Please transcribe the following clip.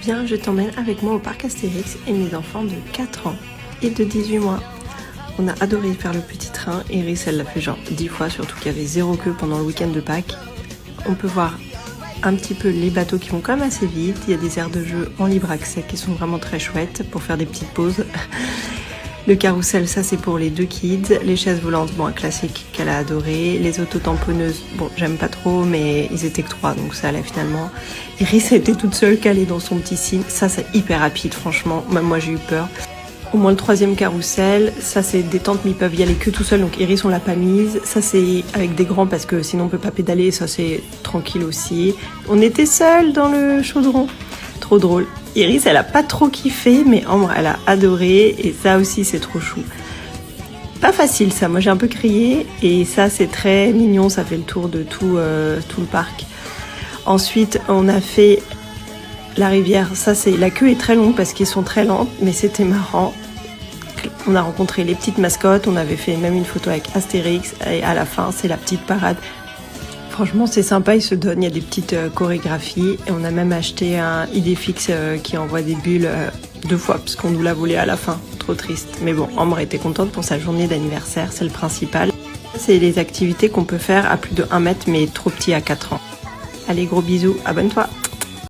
Viens, je t'emmène avec moi au parc Astérix et mes enfants de 4 ans et de 18 mois. On a adoré faire le petit train. Iris, elle l'a fait genre 10 fois, surtout qu'il y avait 0 queue pendant le week-end de Pâques. On peut voir un petit peu les bateaux qui vont quand même assez vite. Il y a des aires de jeu en libre accès qui sont vraiment très chouettes pour faire des petites pauses. Le carrousel, ça c'est pour les 2 kids. Les chaises volantes, bon, un classique qu'elle a adoré. Les autotamponneuses, bon, j'aime pas trop, mais ils étaient que 3, donc ça allait finalement. Iris était toute seule calée dans son petit signe. Ça, c'est hyper rapide, franchement. Même moi, j'ai eu peur. Au moins le 3e carrousel, ça c'est détente, mais ils peuvent y aller que tout seuls, donc Iris on l'a pas mise. Ça c'est avec des grands parce que sinon on peut pas pédaler, ça c'est tranquille aussi. On était seuls dans le chaudron, trop drôle. Iris elle a pas trop kiffé, mais Ambre elle a adoré et ça aussi c'est trop chou. Pas facile ça, moi j'ai un peu crié et ça c'est très mignon, ça fait le tour de tout le parc. Ensuite on a fait la rivière, ça c'est, la queue est très longue parce qu'ils sont très lents, mais c'était marrant. On a rencontré les petites mascottes, on avait fait même une photo avec Astérix et à la fin c'est la petite parade. Franchement c'est sympa, ils se donnent, il y a des petites chorégraphies et on a même acheté un Idéfix qui envoie des bulles 2 fois parce qu'on nous l'a volé à la fin, trop triste. Mais bon, Ambre était contente pour sa journée d'anniversaire, c'est le principal. C'est les activités qu'on peut faire à plus de 1 mètre mais trop petit à 4 ans. Allez, gros bisous, abonne-toi.